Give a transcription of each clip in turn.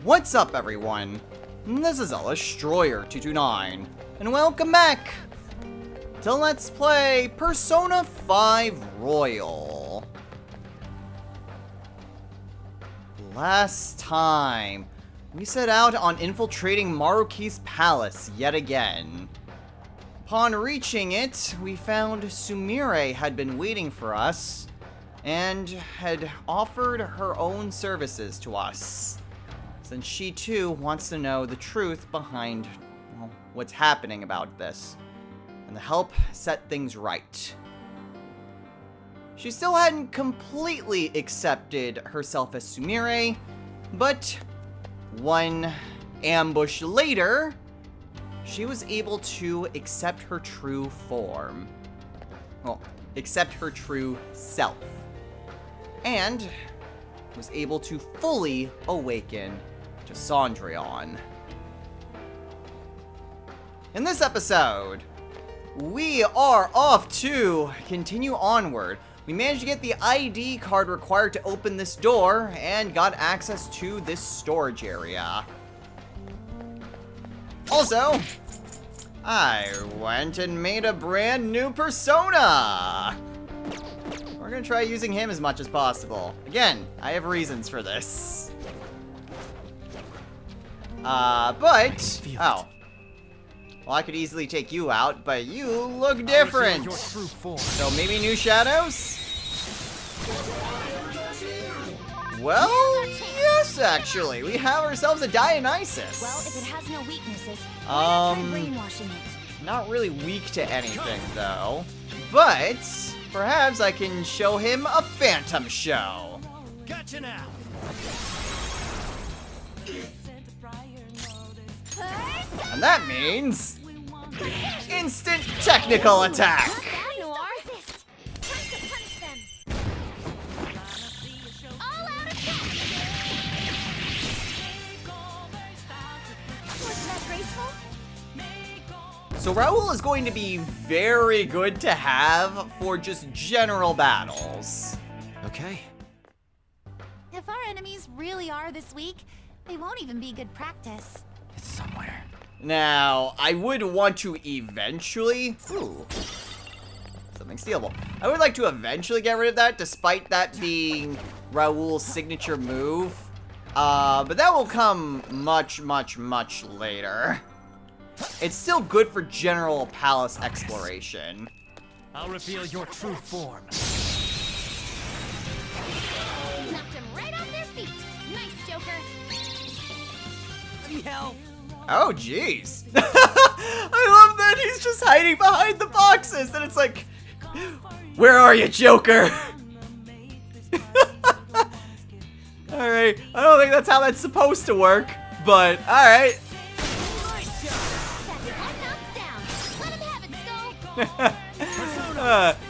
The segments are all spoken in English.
What's up, everyone? This is Destroyer229, and welcome back to Let's Play Persona 5 Royal. Last time, we set out on infiltrating Maruki's palace yet again. Upon reaching it, we found Sumire had been waiting for us and had offered her own services to us, since she too wants to know the truth behind, well, what's happening about this, and to help set things right. She still hadn't completely accepted herself as Sumire, but one ambush later, she was able to accept her true form. Well, accept her true self. And was able to fully awaken to Cendrillon. In this episode, we are off to continue onward. We managed to get the ID card required to open this door and got access to this storage area. Also, I went and made a brand new persona. We're gonna try using him as much as possible. Again, I have reasons for this. Oh. Well, I could easily take you out, but you look different. So maybe new shadows? Well, yes, actually. We have ourselves a Dionysus. Well, if it has no weaknesses, why not try brainwashing it? Not really weak to anything, though. But perhaps I can show him a phantom show. Gotcha now. And that means instant technical attack. Resist. Time to punch them. All out attack. Wasn't that graceful? So Raoul is going to be very good to have for just general battles. Okay. If our enemies really are this weak, they won't even be good practice. It's somewhere. Now, I would want to eventually... Ooh. Something stealable. I would like to eventually get rid of that, despite that being Raoul's signature move. But that will come much, much, much later. It's still good for general palace exploration. I'll reveal your true form. Knocked them right off their feet. Nice, Joker. Let me help. Oh, jeez. I love that he's just hiding behind the boxes, and it's like, where are you, Joker? Alright, I don't think that's how that's supposed to work, but alright.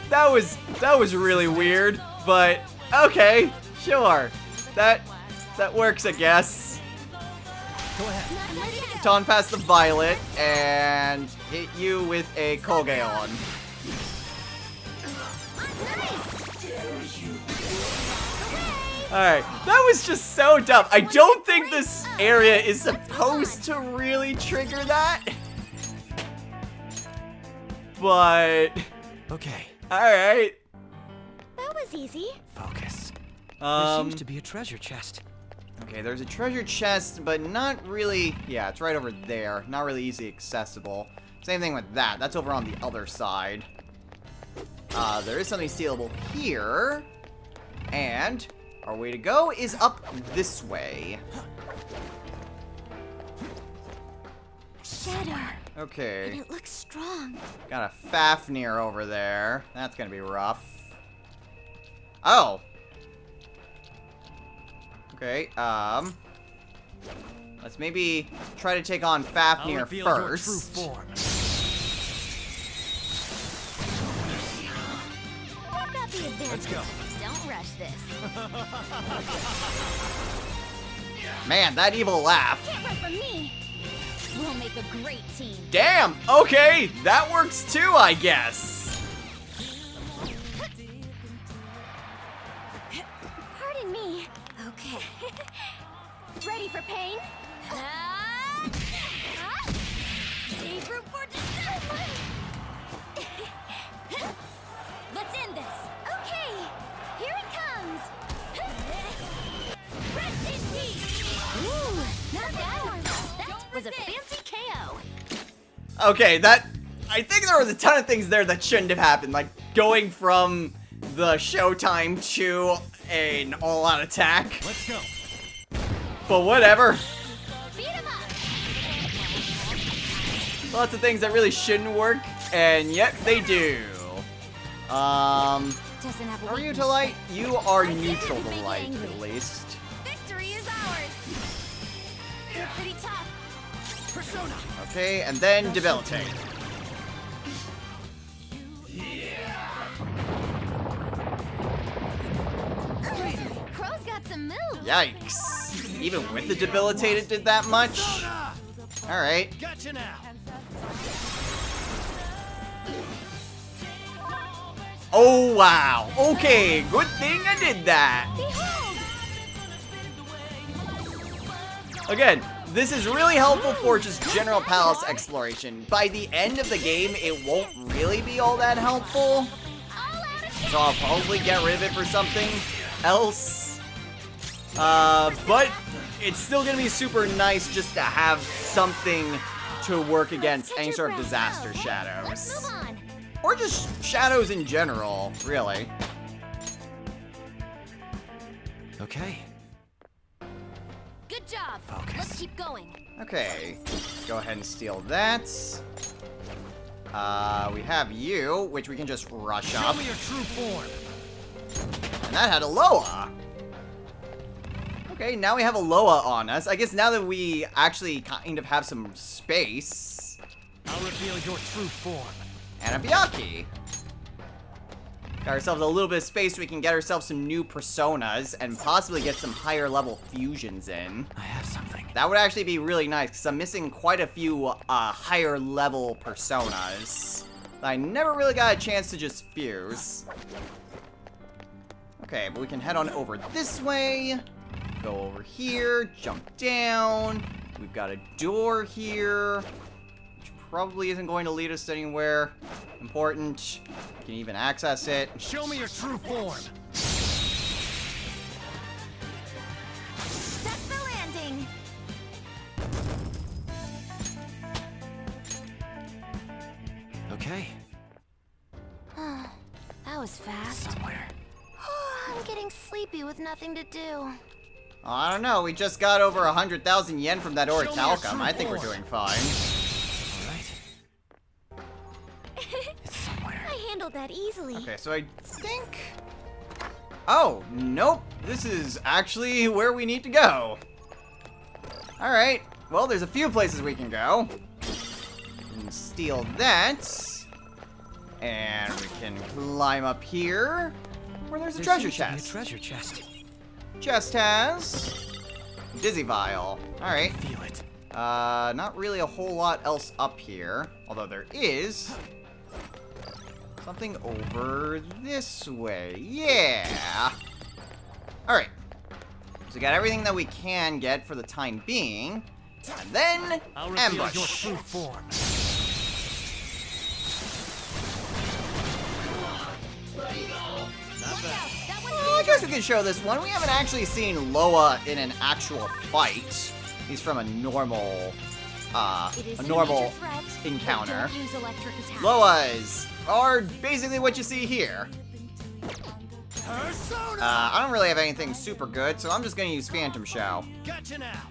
That was really weird, but okay, sure. That works, I guess. Go ahead. Baton past the violet and hit you with a Kogeon. Alright, that was just so dumb. I don't think this area is supposed to really trigger that. But Okay. alright. That was easy. Focus. There seems to Um be a treasure chest. okay, there's a treasure chest, but not really, yeah, it's right over there. Not really easy accessible. Same thing with that. That's over on the other side. There is something stealable here. And our way to go is up this way. Shadow. Okay. And it looks strong. Got a Fafnir over there. That's gonna be rough. Oh. Okay, let's maybe try to take on I'll Fafnir reveal your true first. form. I've got the advantage. Let's go. Don't rush this. Man, that evil laugh. Can't run from me. We'll make a great team. Damn, okay, that works too, I guess. Pardon me. Okay. Ready for pain? Save room for dessert! Let's end this. Okay, here it comes. Rest in peace. Ooh, not bad. That was a fancy KO. Okay, I think there was a ton of things there that shouldn't have happened, like going from the showtime to an all-out attack. Let's go. But whatever. Beat him up. Lots of things that really shouldn't work, and yet they do. Doesn't have a Are you weakness. to light? You are I neutral get it, to big light, angry. at least. Victory is ours. You're pretty tough. Persona. Okay, and then debilitate. Crow's got some moves. Yikes. Even with the debilitate, it did that much? Persona. Alright. Gotcha now. Oh, wow. Okay, good thing I did that. Behold. Again, this is really helpful for just general palace exploration. By the end of the game, it won't really be all that helpful. All out of So I'll probably get rid of it for something else. But it's still gonna be super nice just to have something to work against any sort of disaster Let's shadows. move on. Or just shadows in general, really. Okay. Good job. Focus. Let's keep going. Okay, go ahead and steal that. We have you, which we can just rush Show up. me your true form. And that had a Loa. Okay, now we have a Loa on us. I guess now that we actually kind of have some space. I'll reveal your true form. And a Byakuya. Got ourselves a little bit of space so we can get ourselves some new personas and possibly get some higher level fusions in. I have something. That would actually be really nice because I'm missing quite a few higher level personas that I never really got a chance to just fuse. Okay, but we can head on over this way. Go over here, jump down. We've got a door here. Probably isn't going to lead us anywhere important. We can even access it. Show me your true form. That's the landing. Okay. That was fast. Somewhere. I'm getting sleepy with nothing to do. I don't know, we just got over 100,000 yen from that Show me your orichalcum. true I think we're form. doing fine. All right. It's somewhere. I handled that easily. Okay, so I think... Oh, nope. This is actually where we need to go. Alright, well, there's a few places we can go. We can steal that. And we can climb up here, where there's a There treasure seems to be chest. A treasure chest. Chest has... Dizzy Vial. Alright. Feel it. Not really a whole lot else up here. Although there is... something over this way. Yeah! Alright. So we got everything that we can get for the time being. And then, I'll reveal your ambush. true form. Not bad. That Well, one I guess we can show this one. We haven't actually seen Loa in an actual fight. He's from a normal, It is a a normal major threat, but encounter. don't use electric attacks. Loas are basically what you see here. Persona. I don't really have anything super good, so I'm just gonna use Phantom Show. Gotcha now.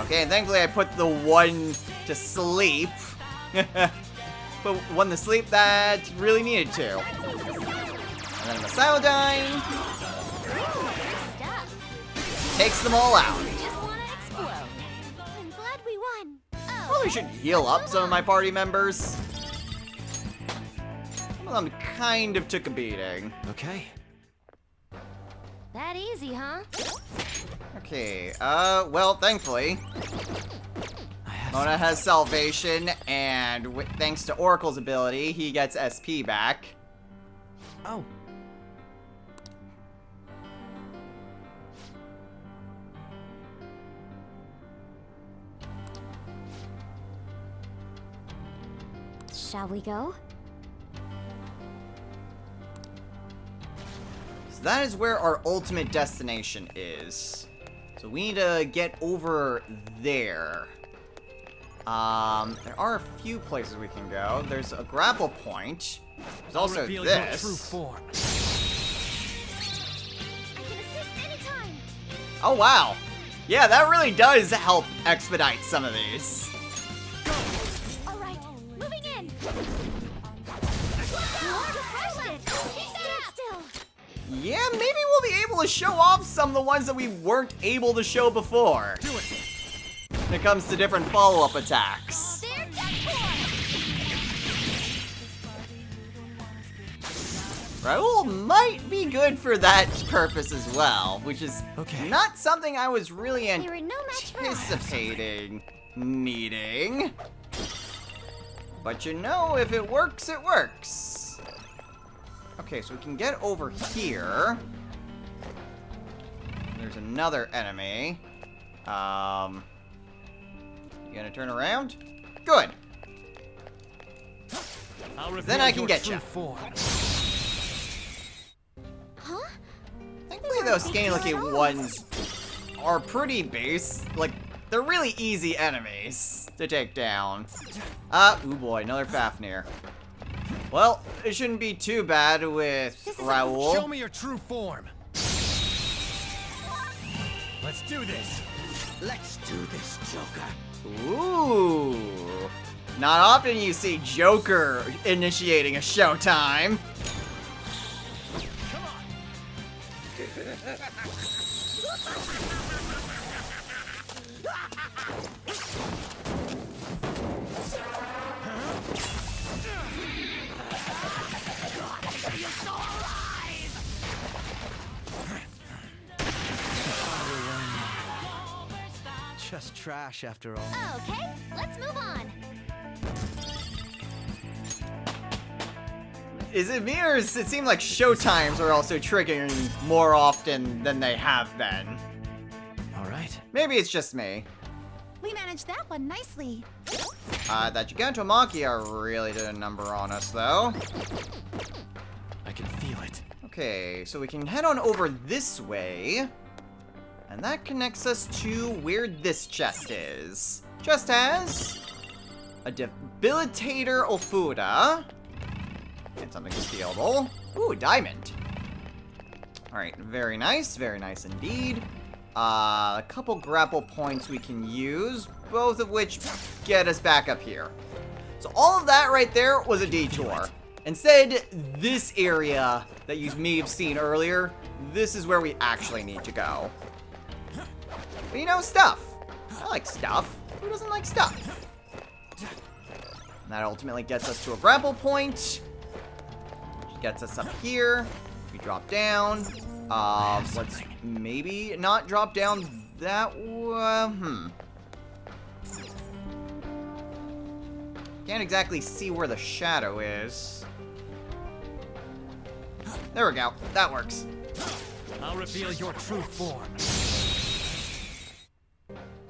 Okay, and thankfully I put the one to sleep. Put one to sleep that really needed to. And then the Saladine Stuff. takes them all out. Just wanna explode. I'm glad we won. Oh, Probably should heal up some of my party members. Some of them kind of took a beating. Okay. that easy, huh? Okay, well, thankfully, I have Mona has salvation, and thanks to Oracle's ability, he gets SP back. Oh. Shall we go? So that is where our ultimate destination is. So we need to get over there. There are a few places we can go. There's a grapple point. There's also Reveal your true this. form. I can assist anytime. Oh, wow. Yeah, that really does help expedite some of these. All right, moving in. Stand still. Yeah, maybe we'll be able to show off some of the ones that we weren't able to show before. Do it. When it comes to different follow-up attacks. There, death form. Raoul might be good for that purpose as well, which is Okay. not something I was really They were no match for us. anticipating needing. But you know, if it works, it works. Okay, so we can get over here. There's another enemy. You gonna turn around? Good. Then I can get you. Huh? Thankfully, those skinny-looking ones are pretty base. Like, they're really easy enemies to take down. Ooh boy, another Fafnir. Well, it shouldn't be too bad with This is Raoul. Show me your true form. Let's do this. Let's do this, Joker. Ooh. Not often you see Joker initiating a showtime. Come on. Just trash after all. Okay, let's move on. Is it me or does it seem like showtimes are also triggering more often than they have been? All right. Maybe it's just me. We managed that one nicely. That Gigantomachia really did a number on us, though. I can feel it. Okay, so we can head on over this way. And that connects us to where this chest is. Chest has a Debilitator Ofuda. And something stealable. Ooh, a diamond. Alright, very nice indeed. A couple grapple points we can use, both of which get us back up here. So all of that right there was a detour. Instead, this area that you may have seen earlier, this is where we actually need to go. But you know, stuff. I like stuff. Who doesn't like stuff? And that ultimately gets us to a grapple point. Which gets us up here. We drop down. Let's maybe not drop down that way. Can't exactly see where the shadow is. There we go. That works. I'll reveal your true form.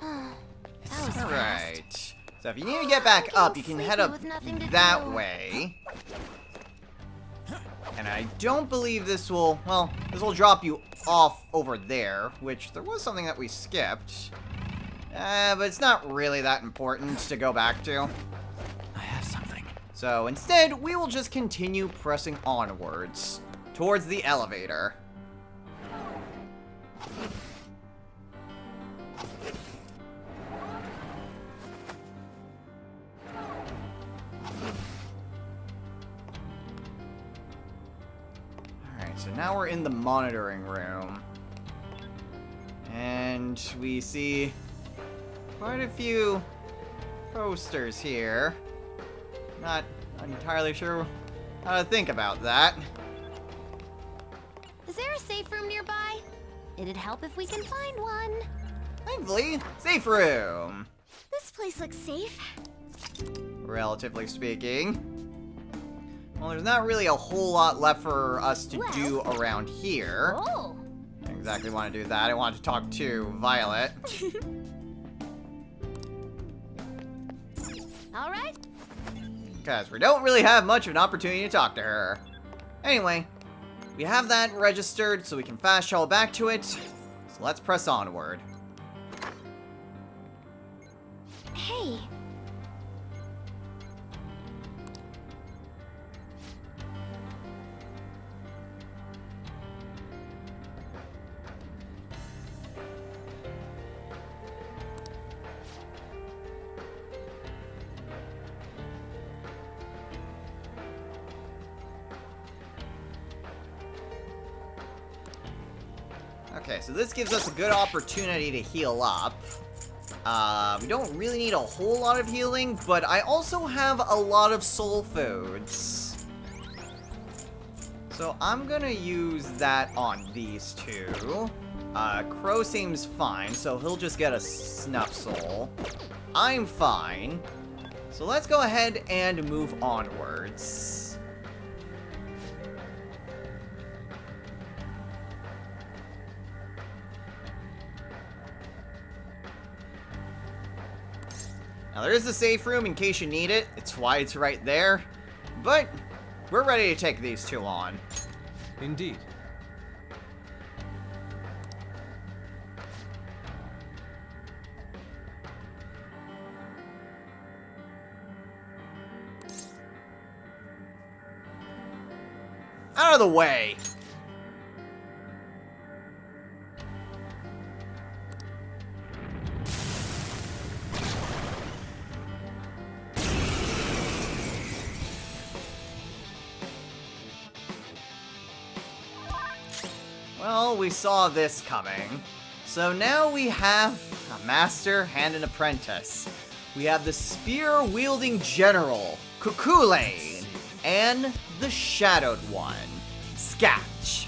That was fast. Alright. So if you need to get back up, you can head up With nothing to that do. way. And I don't believe this will, well, this will drop you off over there, which there was something that we skipped. But it's not really that important to go back to. I have something. So instead, we will just continue pressing onwards towards the elevator. Alright, so now we're in the monitoring room. And we see quite a few posters here. Not entirely sure how to think about that. Is there a safe room nearby? It'd help if we can find one. Thankfully, safe room, This place looks safe. relatively speaking. Well, there's not really a whole lot left for us to do around here. Oh. I didn't exactly want to do that. I wanted to talk to Violet. All right. because we don't really have much of an opportunity to talk to her. Anyway, we have that registered, so we can fast travel back to it. So let's press onward. Hey. Okay, so this gives us a good opportunity to heal up. We don't really need a whole lot of healing, but I also have a lot of soul foods. So I'm gonna use that on these two. Crow seems fine, so he'll just get a snuff soul. I'm fine. So let's go ahead and move onwards. Now, there is a safe room in case you need it. It's why it's right there. But we're ready to take these two on. Indeed. Out of the way! Well, we saw this coming. So now we have a master and an apprentice. We have the spear-wielding general, Cuchulainn, and the shadowed one, Scatch.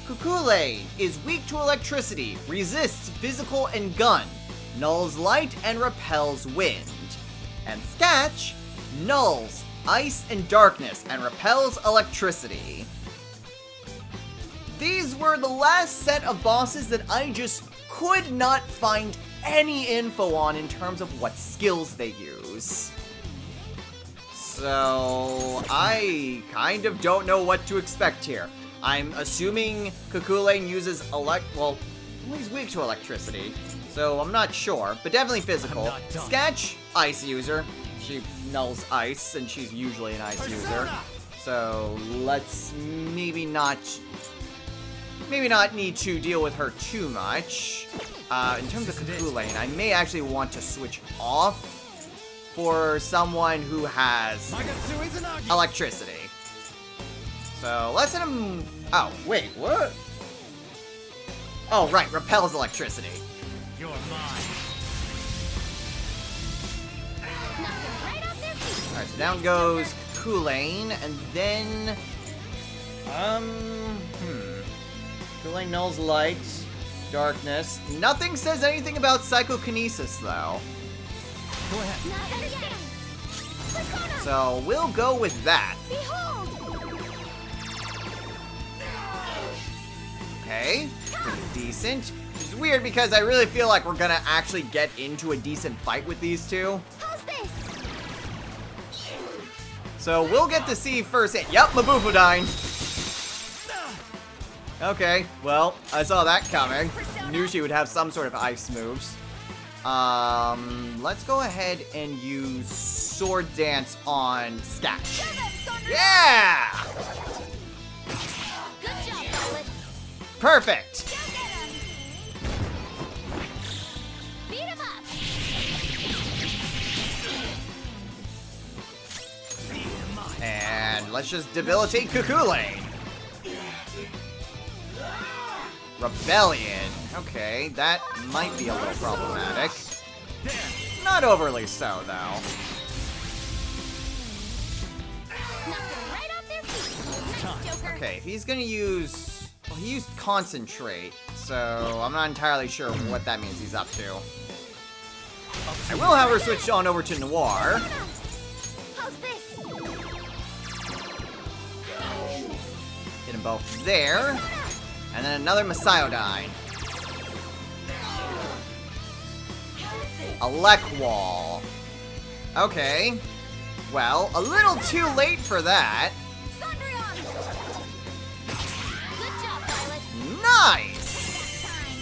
Cuchulainn is weak to electricity, resists physical and gun, nulls light and repels wind. And Scatch nulls ice and darkness and repels electricity. These were the last set of bosses that I just could not find any info on in terms of what skills they use. So, I kind of don't know what to expect here. I'm assuming Cuchulainn uses well, he's weak to electricity, so I'm not sure, but definitely physical. Scatch, ice user. She nulls ice, and she's usually an ice user. So, let's maybe not need to deal with her too much. In terms of Cuchulainn, I may actually want to switch off for someone who has electricity. So let's hit him. Oh, wait, what? Oh, right, repels electricity. You're mine. Alright, so down goes Cuchulainn, and then Cuchulainn nulls light, darkness. Nothing says anything about psychokinesis, though. Go ahead. So we'll go with that. Okay, pretty decent. Which is weird because I really feel like we're gonna actually get into a decent fight with these two. How's this? So we'll get to see first hit. Yep, Mabufudyne. Okay, well, I saw that coming. Knew she would have some sort of ice moves. Let's go ahead and use Sword Dance on Scatch. Yeah! Good job, Violet. Perfect! Beat him up. And let's just debilitate Cuchulainn. Rebellion. Okay, that might be a little problematic. Not overly so, though. Knocked him right off their feet. Nice, Joker. Okay, if he's gonna use... Well, he used Concentrate, so I'm not entirely sure what that means he's up to. I will, however, switch on over to Noir. How's this? Hit them both there. And then another Messiodine. Elecwall. Okay. Well, a little too late for that. Cendrillon! Good job, Violet. Nice! Time.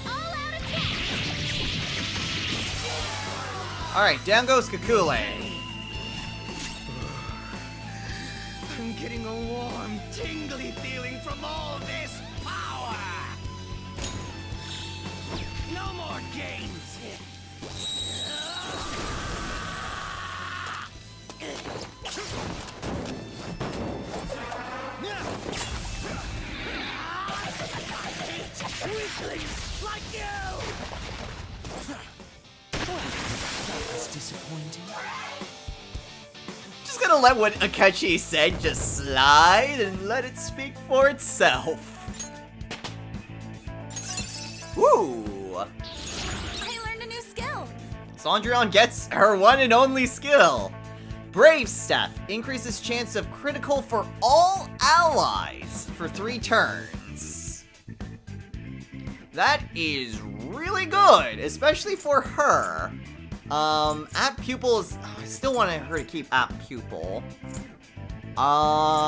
All out attack! Alright, down goes Kakule. I'm getting a warm, tingly feeling from all this power! No more games! Weaklings like you! That's disappointing. Just gonna let what Akechi said just slide and let it speak for itself. Woo! I learned a new skill. Cendrillon gets her one and only skill. Brave Step increases chance of critical for all allies for 3 turns. That is really good, especially for her. App Pupil is... I still want her to keep App Pupil. Because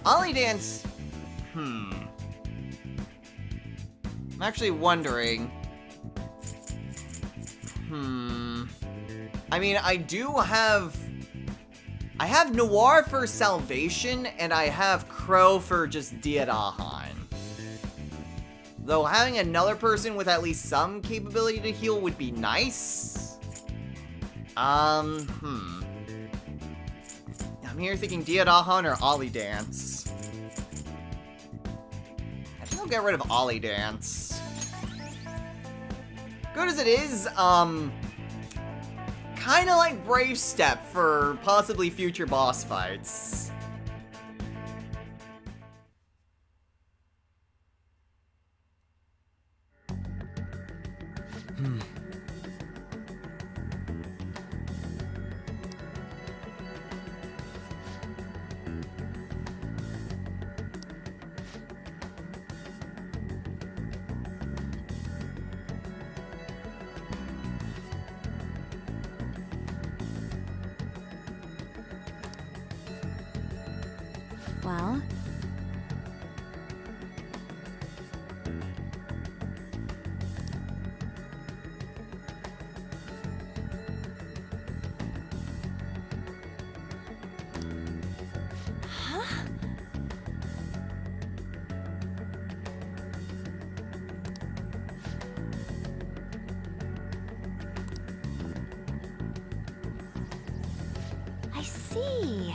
Ollie Dance... I'm actually wondering... I mean, I have Noir for Salvation, and I have Crow for just Diadahan. Though having another person with at least some capability to heal would be nice. I'm here thinking Diadahan or Ollie Dance. I think I'll get rid of Ollie Dance. Good as it is, kinda like Brave Step for possibly future boss fights. Well, I see.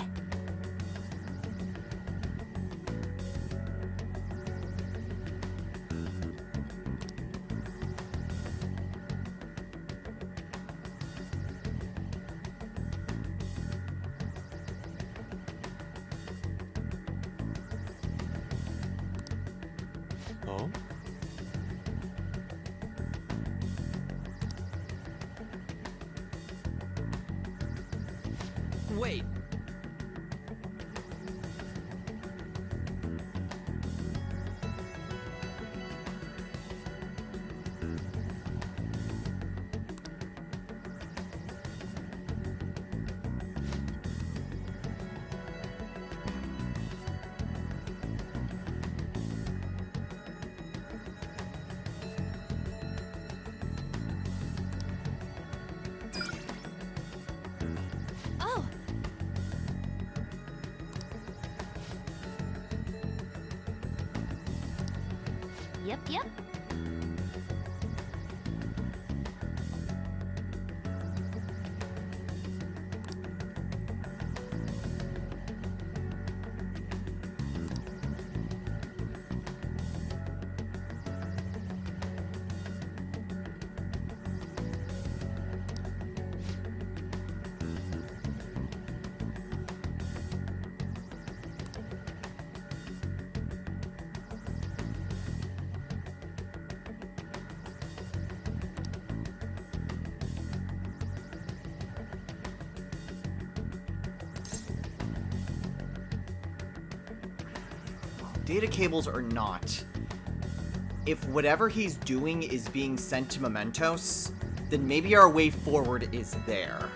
Oh? Wait. Oh, yep. Data cables or not. if whatever he's doing is being sent to Mementos, then maybe our way forward is there.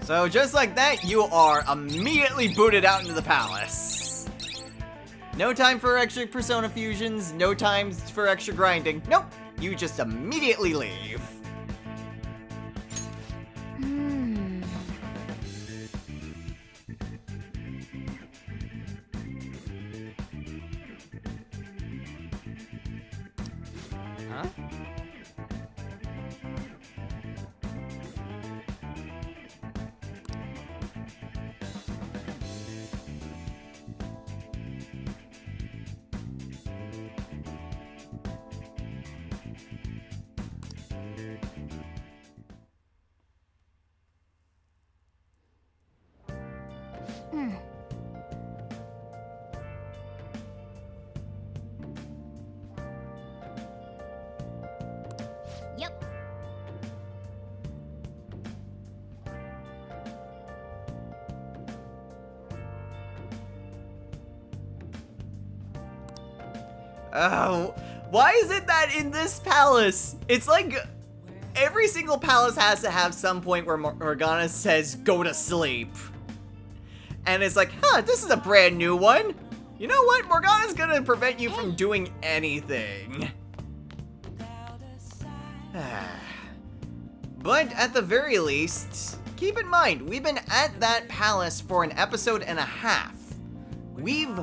So just like that, you are immediately booted out into the palace. No time for extra persona fusions, no time for extra grinding. Nope, you just immediately leave. Huh? Yep. Oh, why is it that in this palace, it's like every single palace has to have some point where Morgana says, go to sleep. And it's like, huh, this is a brand new one. You know what? Morgana's gonna prevent you from doing anything. But at the very least, keep in mind, we've been at that palace for an episode and a half. We've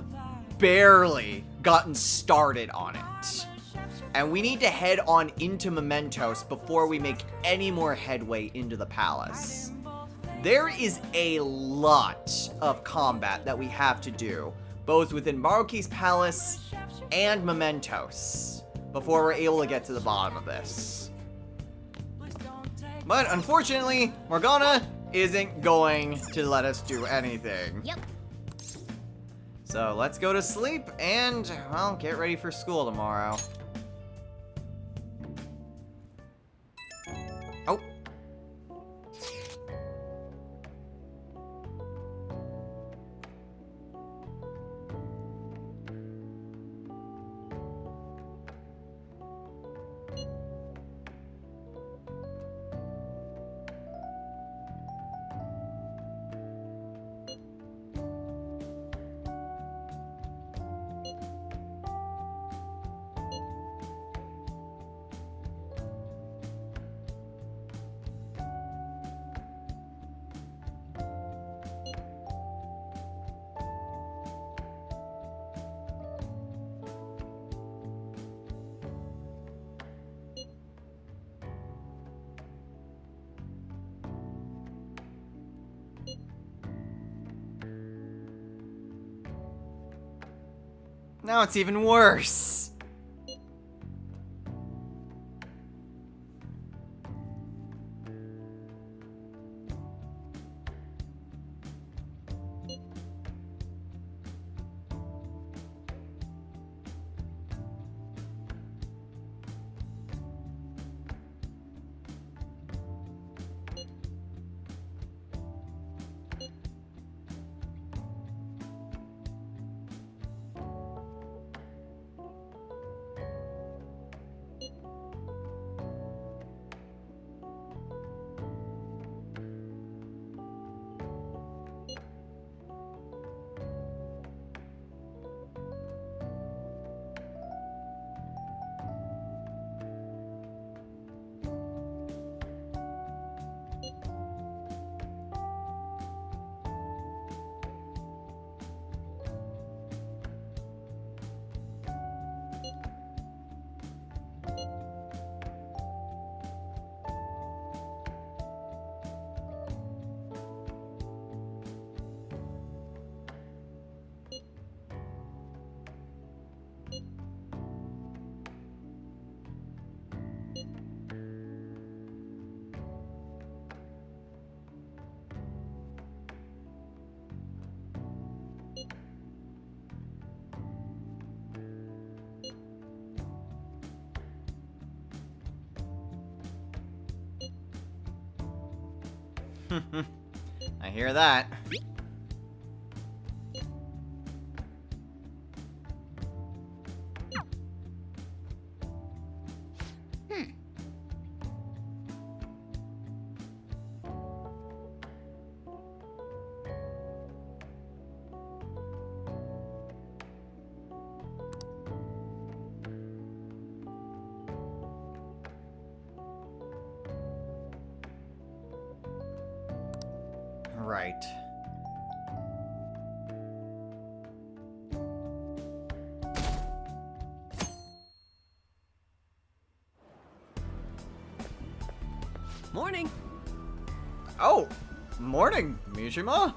barely gotten started on it. And we need to head on into Mementos before we make any more headway into the palace. There is a lot of combat that we have to do, both within Maruki's palace and Mementos, before we're able to get to the bottom of this. But unfortunately, Morgana isn't going to let us do anything. Yep. So let's go to sleep and, well, get ready for school tomorrow. Oh. Now it's even worse. I hear that. Right. Morning. Oh! Morning, Mishima.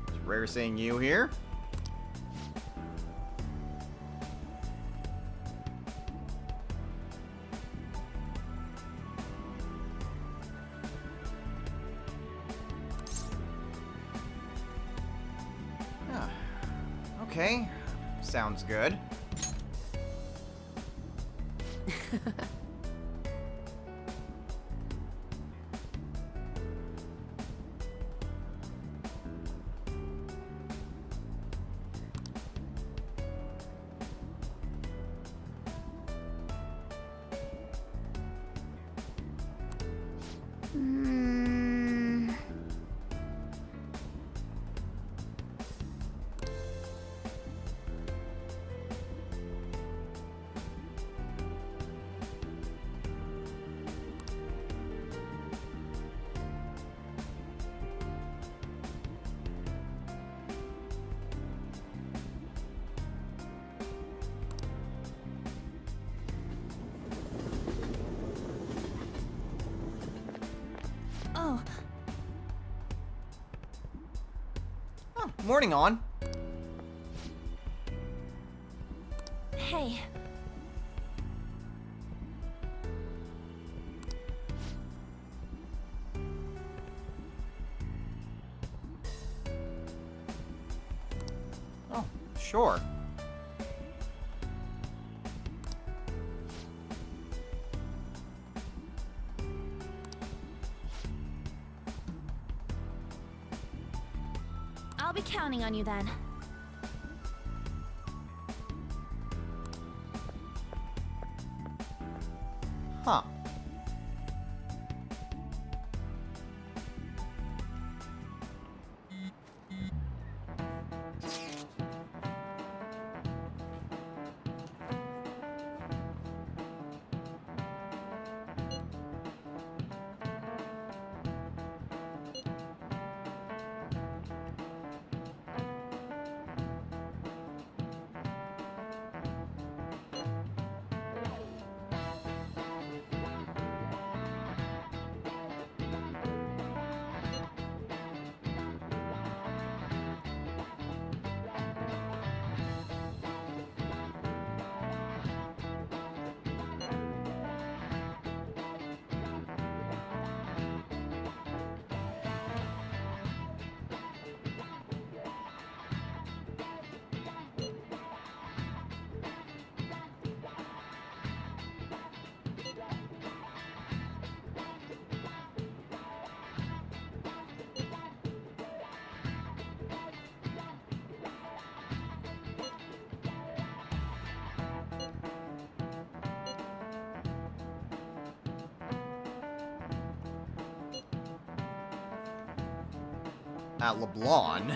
It's rare seeing you here. Ah, okay, sounds good. Oh, Oh, morning on. hey. Oh, sure. I'll be counting on you then. Huh. At LeBlanc.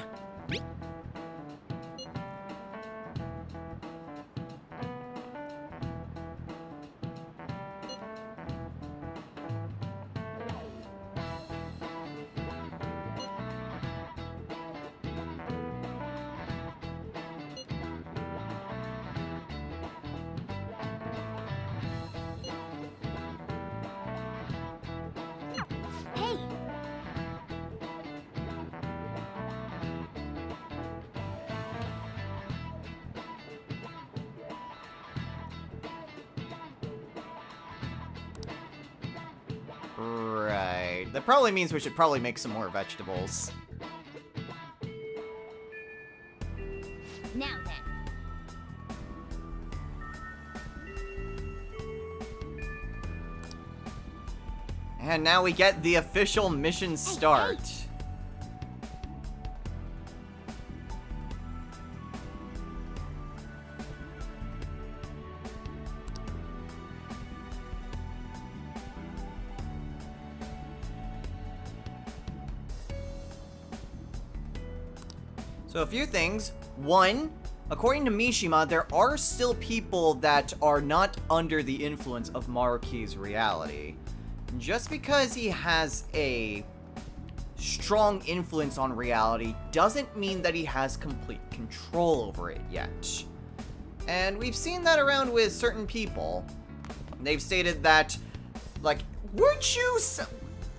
Hey! Right. That probably means we should probably make some more vegetables. Now then. And now we get the official mission start. So a few things. One, according to Mishima, there are still people that are not under the influence of Maruki's reality. Just because he has a strong influence on reality doesn't mean that he has complete control over it yet. And we've seen that around with certain people. They've stated that, like, weren't you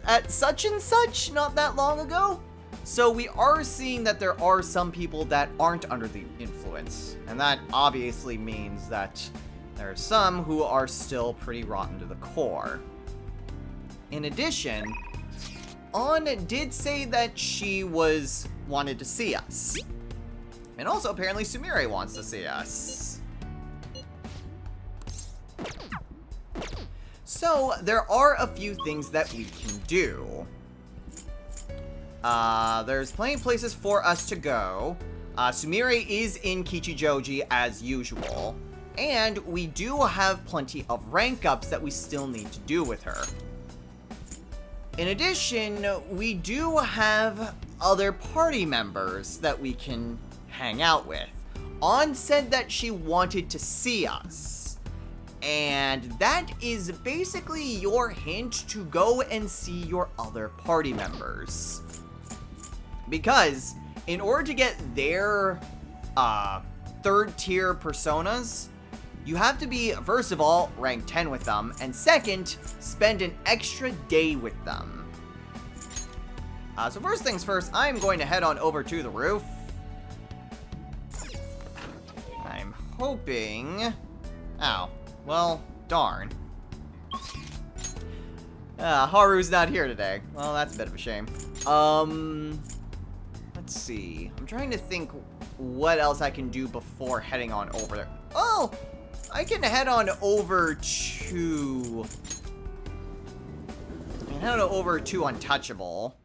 at such and such not that long ago? So we are seeing that there are some people that aren't under the influence. And that obviously means that there are some who are still pretty rotten to the core. In addition, An did say that she wanted to see us. And also apparently Sumire wants to see us. So there are a few things that we can do. There's plenty of places for us to go. Sumire is in Kichijoji as usual. And we do have plenty of rank ups that we still need to do with her. In addition, we do have other party members that we can hang out with. An said that she wanted to see us. And that is basically your hint to go and see your other party members. Because in order to get their third tier personas, you have to be, first of all, rank 10 with them, and second, spend an extra day with them. So first things first, I'm going to head on over to the roof. I'm hoping... Ow. Well, darn. Haru's not here today. Well, that's a bit of a shame. Let's see. I'm trying to think what else I can do before heading on over there. Oh! I can head on over to... Untouchable.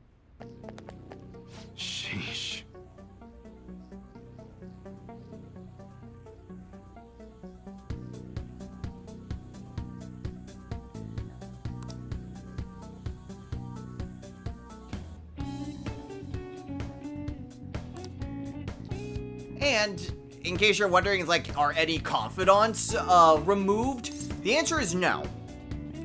Sheesh. And in case you're wondering, it's like, are any confidants removed? The answer is no.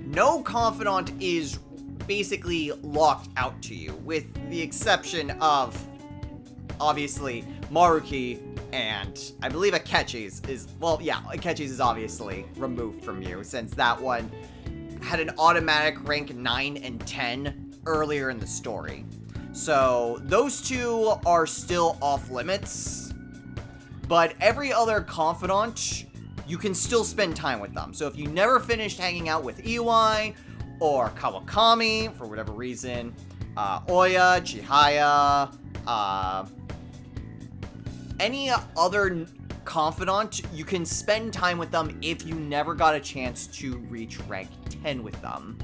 No confidant is basically locked out to you, with the exception of, obviously, Maruki and I believe Akechi's is, well, yeah, Akechi's is obviously removed from you, since that one had an automatic rank 9 and 10 earlier in the story. So those two are still off limits. But every other confidant, you can still spend time with them. So if you never finished hanging out with Iwai, or Kawakami, for whatever reason, Oya, Chihaya, any other confidant, you can spend time with them if you never got a chance to reach rank 10 with them.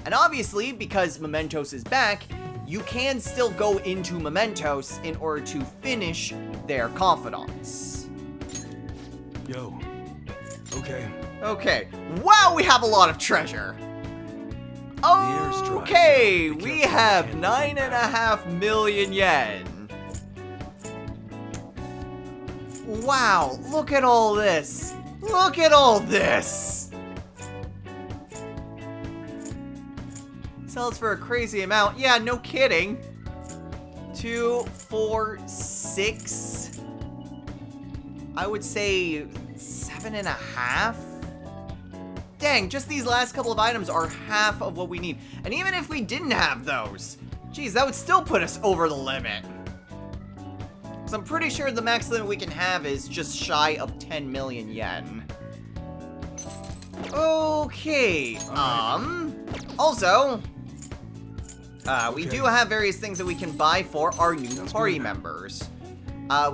And obviously, because Mementos is back, you can still go into Mementos in order to finish their confidants. Yo. Okay. Okay. Wow, we have a lot of treasure. Okay, we have 9.5 million yen. Wow, look at all this. Look at all this. Sells for a crazy amount. Yeah, no kidding. 2, 4, 6. I would say 7.5. Dang, just these last couple of items are half of what we need. And even if we didn't have those, geez, that would still put us over the limit. So I'm pretty sure the max limit we can have is just shy of 10 million yen. Okay, also, we do have various things that we can buy for our new party members.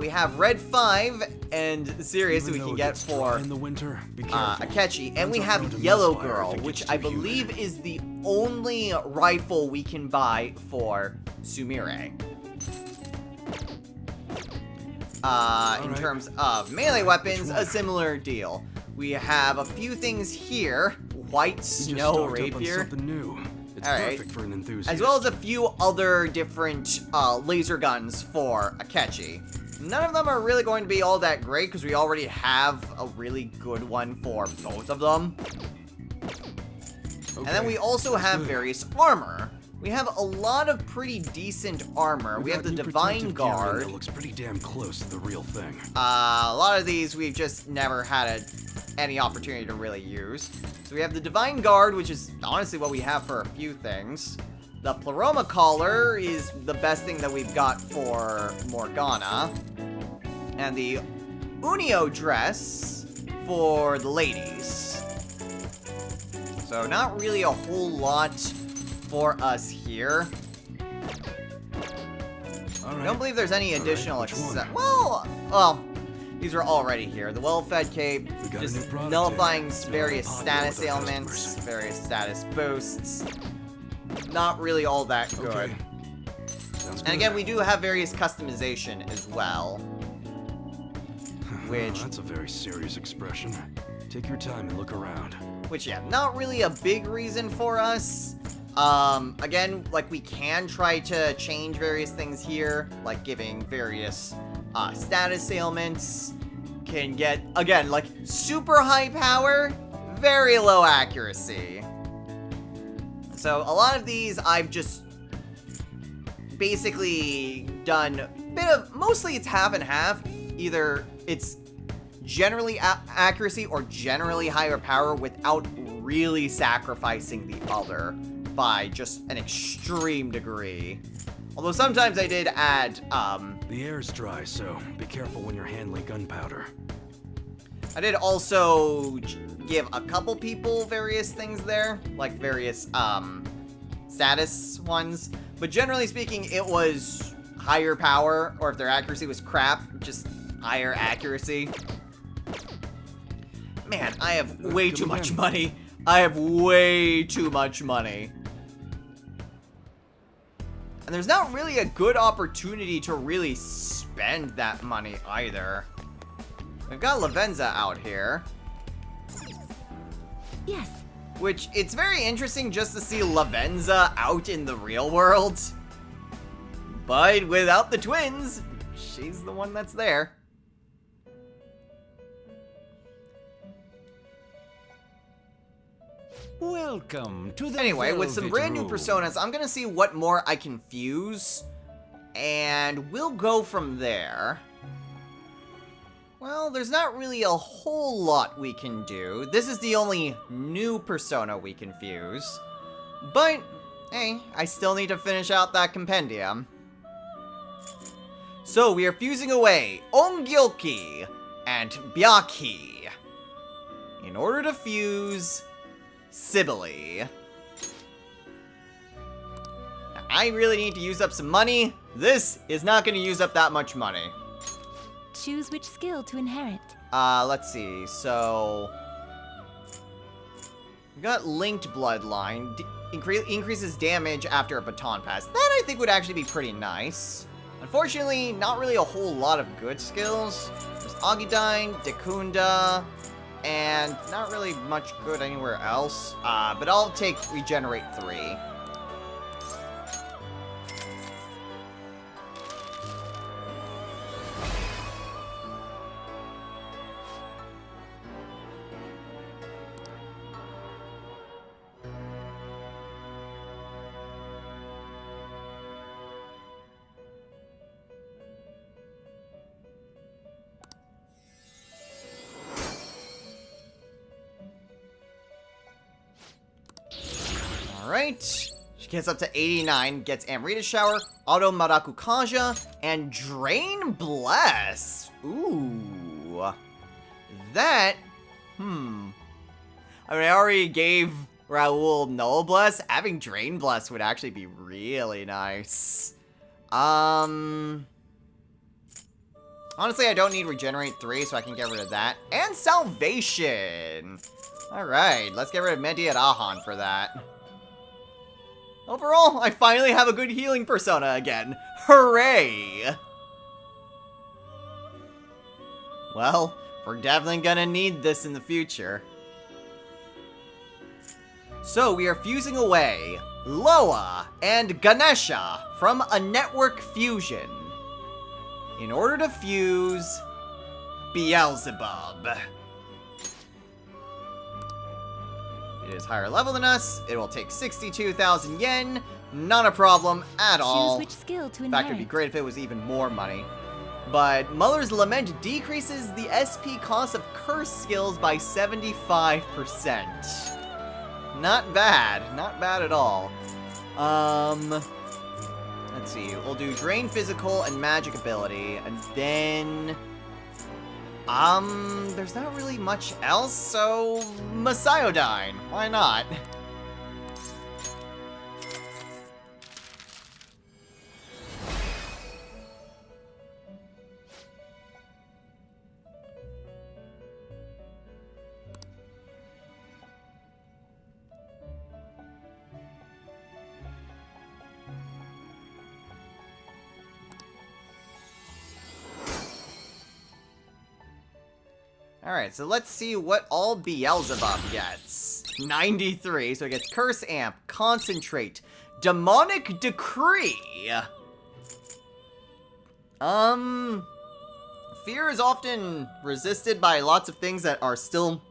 We have Red 5 and Sirius that we can get for in the winter, be careful. Akechi, and we Guns aren't have known to Yellow misfire Girl, if it which gets I too believe humid. is the only rifle we can buy for Sumire. In Alright. terms of melee weapons, Which a one? similar deal. We have a few things here. White You just Snow stocked up on Rapier. something new. It's Alright. perfect for an enthusiast. As well as a few other different laser guns for Akechi. None of them are really going to be all that great because we already have a really good one for both of them. And then we also have various armor. We have a lot of pretty decent armor. We have the Divine Guard. That looks pretty damn close to the real thing. A lot of these we've just never had any opportunity to really use. So we have the Divine Guard, which is honestly what we have for a few things. The Pleroma Collar is the best thing that we've got for Morgana. And the Unio Dress for the ladies. So not really a whole lot for us here. I don't believe there's any additional which one? well, these are already here. The Well-Fed Cape, We got a just new product nullifying here. It's various really popular status with our ailments, customers. various status boosts. Not really all that good. Okay. Sounds And again, we do have various customization as well. which- That's a very serious expression. Take your time and look around. Which, yeah, not really a big reason for us. Again, like, we can try to change various things here, like giving various, status ailments. Can get, again, like, super high power, very low accuracy. So, a lot of these I've just basically done a bit of, mostly it's half and half. Either it's generally accuracy or generally higher power without really sacrificing the other by just an extreme degree. Although sometimes I did add, The air's dry, so be careful when you're handling gunpowder. I did also give a couple people various things there, like various, status ones. But generally speaking, it was higher power, or if their accuracy was crap, just higher accuracy. Man, I have way too much money. I have way too much money. And there's not really a good opportunity to really spend that money either. We've got Lavenza out here, Yes. which it's very interesting just to see Lavenza out in the real world. But without the twins, she's the one that's there. Welcome to the Anyway, with some Velvet brand new Room. personas, I'm gonna see what more I can fuse, and we'll go from there. Well, there's not really a whole lot we can do. This is the only new persona we can fuse. But, hey, I still need to finish out that compendium. So, we are fusing away Ongyoki and Byaki in order to fuse Sibylle. Now, I really need to use up some money. This is not going to use up that much money. Choose which skill to inherit. Let's see. So, we got Linked Bloodline. Increases damage after a baton pass. That I think would actually be pretty nice. Unfortunately, not really a whole lot of good skills. There's Agidine, Dekunda, and not really much good anywhere else. But I'll take Regenerate 3. Alright. She gets up to 89, gets Amrita Shower, Auto Marakukaja, and Drain Bless. Ooh. That, I mean, I already gave Raoul Null Bless. Having Drain Bless would actually be really nice. Honestly, I don't need Regenerate 3, so I can get rid of that. And Salvation! Alright, let's get rid of Menti and Ahan for that. Overall, I finally have a good healing persona again. Hooray! Well, we're definitely gonna need this in the future. So we are fusing away Loa and Ganesha from a network fusion in order to fuse Beelzebub. It is higher level than us. It will take 62,000 yen. Not a problem at all. Choose which skill to In fact, it'd be inherit. great if it was even more money. But Muller's Lament decreases the SP cost of curse skills by 75%. Not bad. Not bad at all. Let's see. We'll do Drain Physical and Magic Ability. And then... there's not really much else, so... Messiodine. Why not? Alright, so let's see what all Beelzebub gets. 93, so it gets Curse Amp, Concentrate, Demonic Decree. Fear is often resisted by lots of things that are still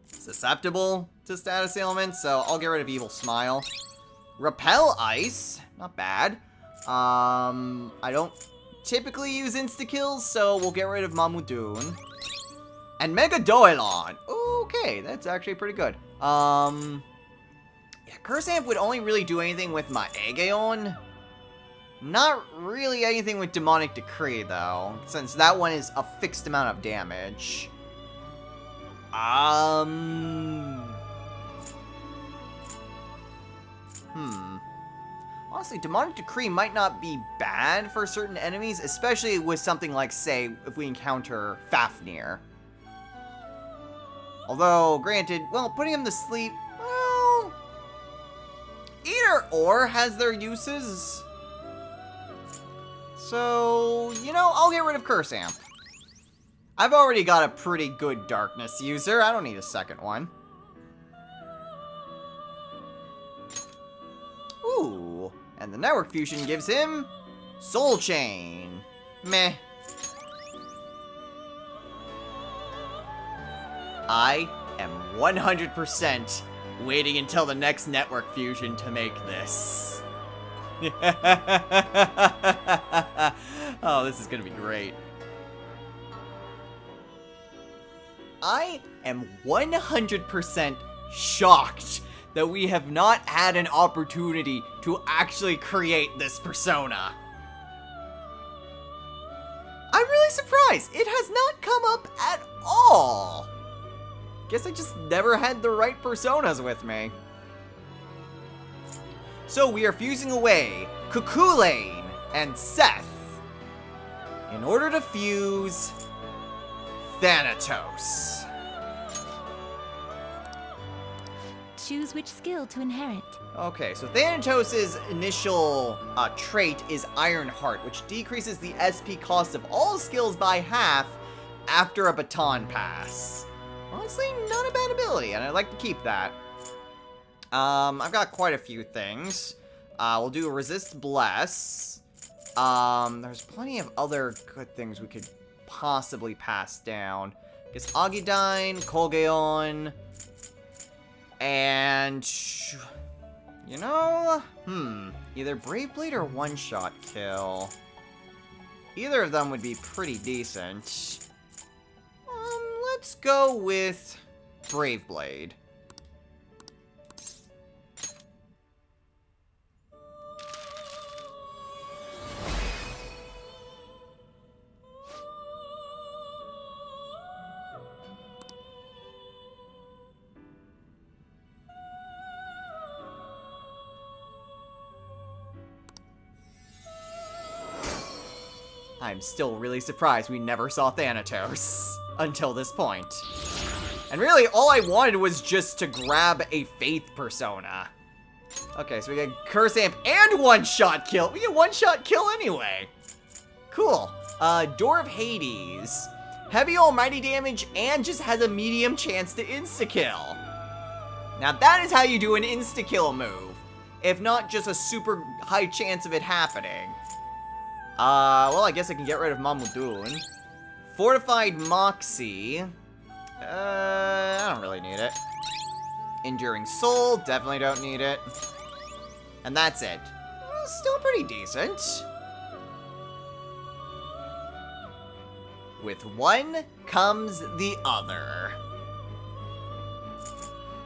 susceptible to status ailments, so I'll get rid of Evil Smile. Repel Ice, not bad. I don't typically use insta-kills, so we'll get rid of Mamudun. And Mega Doilon. Okay, that's actually pretty good. Yeah, Curse Amp would only really do anything with my Aegeon. Not really anything with Demonic Decree, though, since that one is a fixed amount of damage. Honestly, Demonic Decree might not be bad for certain enemies, especially with something like, say, if we encounter Fafnir. Although, granted, well, putting him to sleep, well, either or has their uses. So, you know, I'll get rid of Curse Amp. I've already got a pretty good Darkness user. I don't need a second one. Ooh, and the Network Fusion gives him Soul Chain. Meh. I am 100% waiting until the next Network Fusion to make this. Oh, this is gonna be great. I am 100% shocked that we have not had an opportunity to actually create this persona. I'm really surprised. It has not come up at all. Guess I just never had the right personas with me. So we are fusing away Cuculain and Seth in order to fuse Thanatos. Choose which skill to inherit. Okay, so Thanatos' initial trait is Iron Heart, which decreases the SP cost of all skills by half after a baton pass. Honestly, not a bad ability, and I'd like to keep that. I've got quite a few things. We'll do Resist Bless. There's plenty of other good things we could possibly pass down. I guess Agidine, Kolgeon, and... you know, either Brave Blade or One Shot Kill. Either of them would be pretty decent. Let's go with Brave Blade. I'm still really surprised we never saw Thanatos until this point. And really, all I wanted was just to grab a Faith persona. Okay, so we get Curse Amp and one-shot kill. We get one-shot kill anyway. Cool. Door of Hades. Heavy almighty damage and just has a medium chance to insta-kill. Now that is how you do an insta-kill move. If not just a super high chance of it happening. Well, I guess I can get rid of Mamudun. Fortified Moxie. I don't really need it. Enduring Soul, definitely don't need it. And that's it. Still pretty decent. With one comes the other.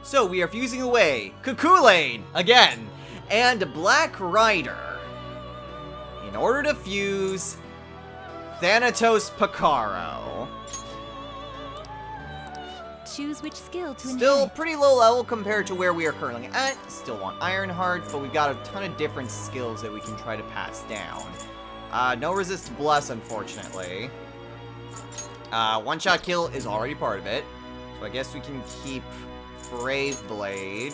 So we are fusing away Cuckoo-Lane again and Black Rider in order to fuse Thanatos Picaro. Choose which skill to Still inherit. pretty low level compared to where we are currently at. Still want Ironheart, but we've got a ton of different skills that we can try to pass down. No resist to Bless, unfortunately. One-shot kill is already part of it. So I guess we can keep Brave Blade.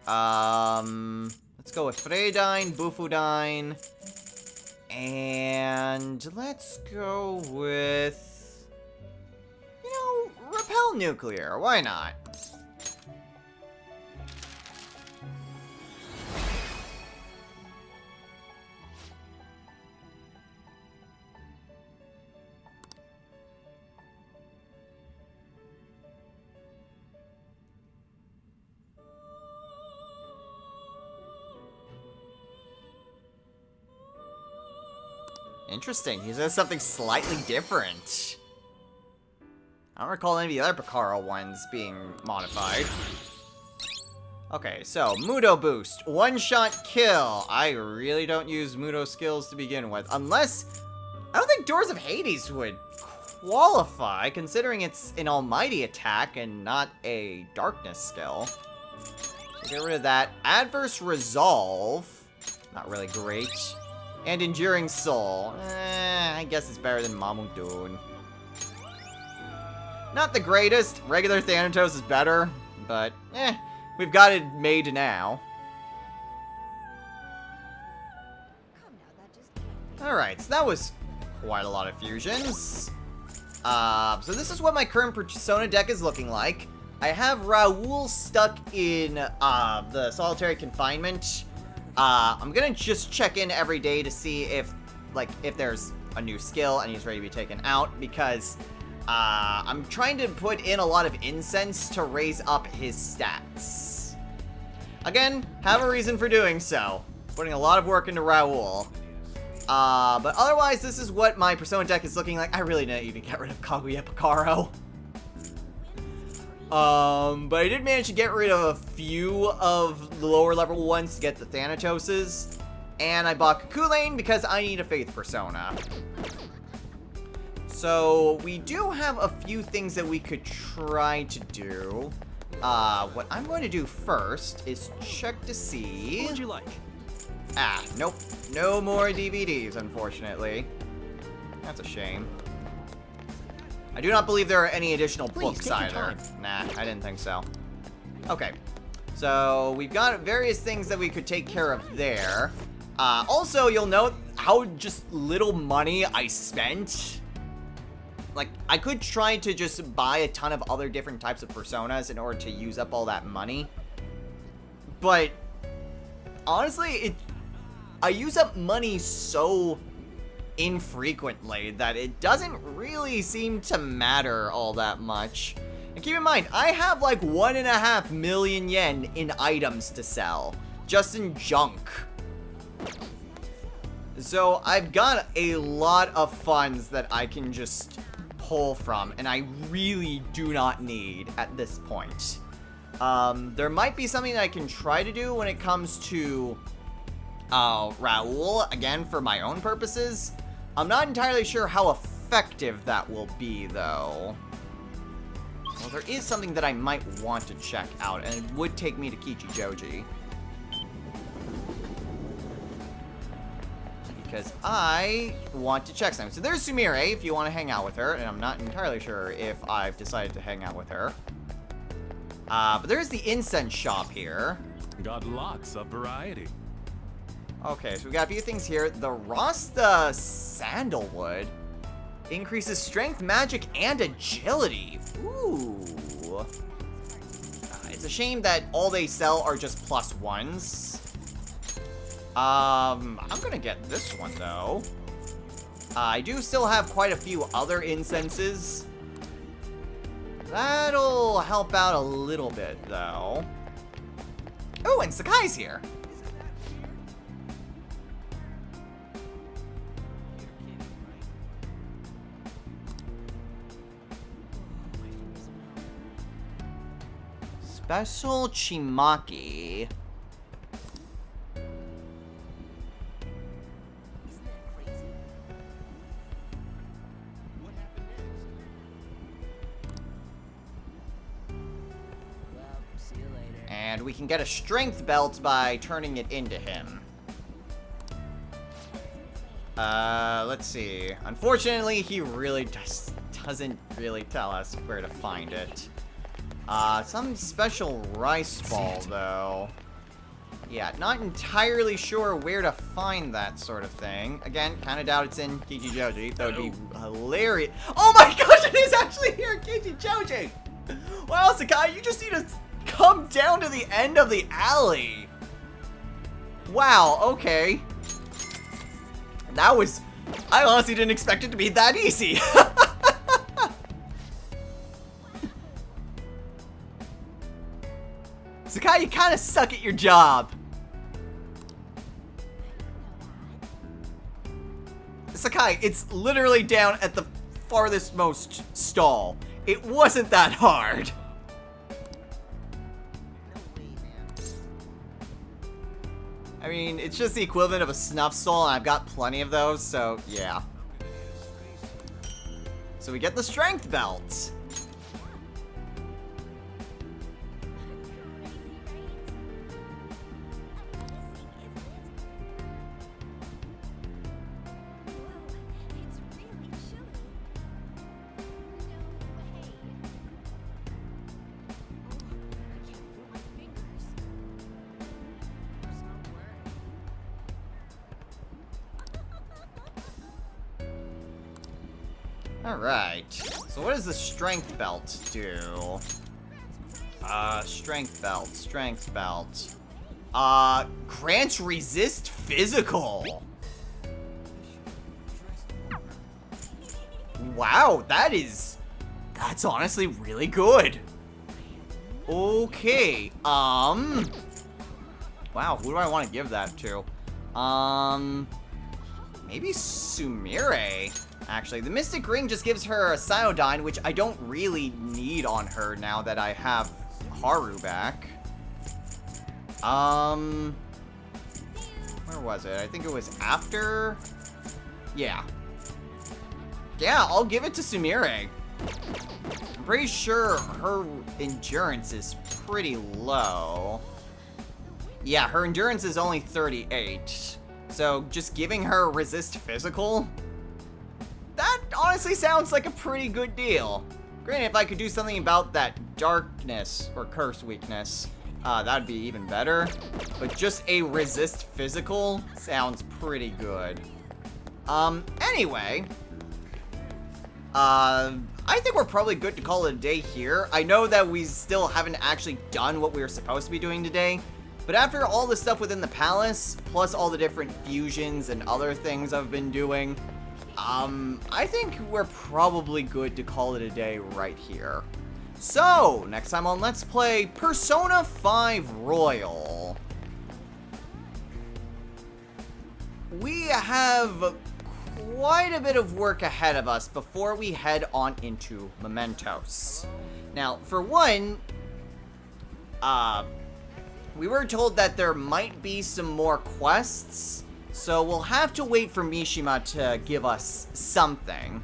Let's go with Freydine, Bufudine. And let's go with, you know, Repel Nuclear. Why not? Interesting. He says something slightly different. I don't recall any of the other Picaro ones being modified. Okay, so Mudo Boost. One-shot kill. I really don't use Mudo skills to begin with. Unless... I don't think Doors of Hades would qualify, considering it's an almighty attack and not a darkness skill. So get rid of that. Adverse Resolve. Not really great. And Enduring Soul. I guess it's better than Mamudun. Not the greatest. Regular Thanatos is better, but we've got it made now. Alright, so that was quite a lot of fusions. So this is what my current Persona deck is looking like. I have Raoul stuck in the solitary confinement. I'm gonna just check in every day to see if there's a new skill and he's ready to be taken out, because I'm trying to put in a lot of incense to raise up his stats. Again, have a reason for doing so. Putting a lot of work into Raoul. But otherwise, this is what my Persona deck is looking like. I really need to get rid of Kaguya Picaro. But I did manage to get rid of a few of the lower level ones to get the Thanatoses. And I bought Cuckoo-Lane because I need a Faith persona. So we do have a few things that we could try to do. What I'm going to do first is check to see... What would you like? Nope. No more DVDs, unfortunately. That's a shame. I do not believe there are any additional books either. Nah, I didn't think so. Okay. So, we've got various things that we could take care of there. Also, you'll note how just little money I spent. Like, I could try to just buy a ton of other different types of personas in order to use up all that money. But, honestly, I use up money so infrequently that it doesn't really seem to matter all that much. And keep in mind, I have like 1.5 million yen in items to sell, just in junk. So I've got a lot of funds that I can just pull from, and I really do not need at this point. There might be something that I can try to do when it comes to Raoul, again, for my own purposes. I'm not entirely sure how effective that will be, though. Well, there is something that I might want to check out, and it would take me to Kichijoji. because I want to check something. So there's Sumire, if you want to hang out with her, and I'm not entirely sure if I've decided to hang out with her. But there's the incense shop here. Got lots of variety. Okay, so we got a few things here. The Rasta Sandalwood increases strength, magic, and agility. Ooh. It's a shame that all they sell are just +1s. I'm gonna get this one, though. I do still have quite a few other incenses. That'll help out a little bit, though. Oh, and Sakai's here. Special Chimaki. And we can get a strength belt by turning it into him. Let's see. Unfortunately, he really doesn't really tell us where to find it. Some special rice ball, though. Yeah, not entirely sure where to find that sort of thing. Again, kind of doubt it's in Kichijoji. That would be hilarious. Oh my gosh, it is actually here in Kichijoji! Wow, Sakai, you just need to come down to the end of the alley. Wow, okay. That was... I honestly didn't expect it to be that easy. Sakai, you kind of suck at your job. Sakai, it's literally down at the farthest most stall. It wasn't that hard. I mean, it's just the equivalent of a snuff stall, and I've got plenty of those, so yeah. So we get the strength belt. Alright, so what does the strength belt do? Strength belt. Grants resist physical. Wow, that's honestly really good. Okay, wow, who do I want to give that to? Maybe Sumire. Actually, the Mystic Ring just gives her a Cyodyne, which I don't really need on her now that I have Haru back. Where was it? I think it was after... Yeah. Yeah, I'll give it to Sumire. I'm pretty sure her endurance is pretty low. Yeah, her endurance is only 38. So just giving her resist physical... That honestly sounds like a pretty good deal. Granted, if I could do something about that darkness or curse weakness, that'd be even better. But just a resist physical sounds pretty good. Anyway. I think we're probably good to call it a day here. I know that we still haven't actually done what we were supposed to be doing today. But after all the stuff within the palace, plus all the different fusions and other things I've been doing... I think we're probably good to call it a day right here. So, next time on Let's Play Persona 5 Royal. We have quite a bit of work ahead of us before we head on into Mementos. Now, for one, we were told that there might be some more quests. So we'll have to wait for Mishima to give us something.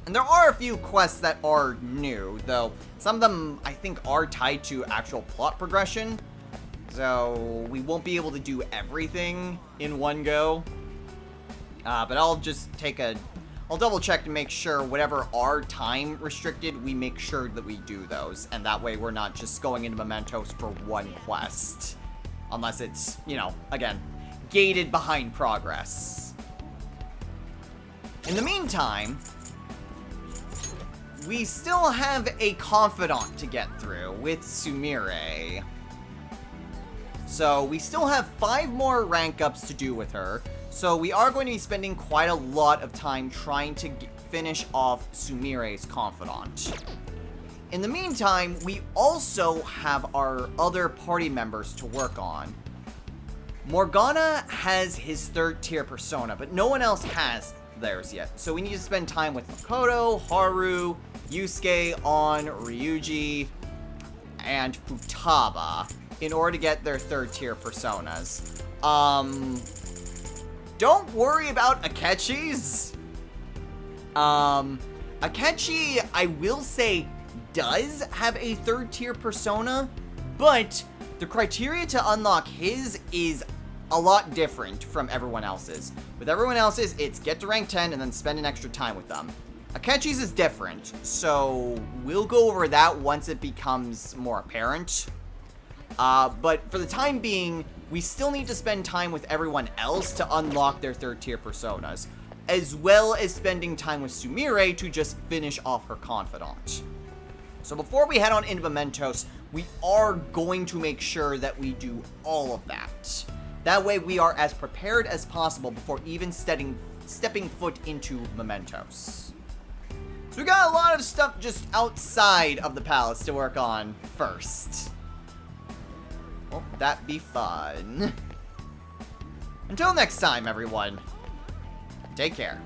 And there are a few quests that are new, though some of them I think are tied to actual plot progression. So we won't be able to do everything in one go. But I'll just I'll double check to make sure whatever are time restricted, we make sure that we do those. And that way we're not just going into Mementos for one quest. Unless it's, you know, again, gated behind progress. In the meantime, we still have a confidant to get through with Sumire. So we still have 5 more rank ups to do with her. So we are going to be spending quite a lot of time trying to finish off Sumire's confidant. In the meantime, we also have our other party members to work on. Morgana has his 3rd tier persona, but no one else has theirs yet. So we need to spend time with Makoto, Haru, Yusuke, On, Ryuji, and Futaba in order to get their 3rd tier personas. Don't worry about Akechi's. Akechi, I will say, does have a 3rd tier persona, but the criteria to unlock his is a lot different from everyone else's. With everyone else's, it's get to rank 10 and then spend an extra time with them. Akechi's is different, so we'll go over that once it becomes more apparent. But for the time being, we still need to spend time with everyone else to unlock their 3rd tier personas, as well as spending time with Sumire to just finish off her confidant. So before we head on into Mementos, we are going to make sure that we do all of that. That way we are as prepared as possible before even stepping foot into Mementos. So we got a lot of stuff just outside of the palace to work on first. Won't that be fun? Until next time, everyone. Take care.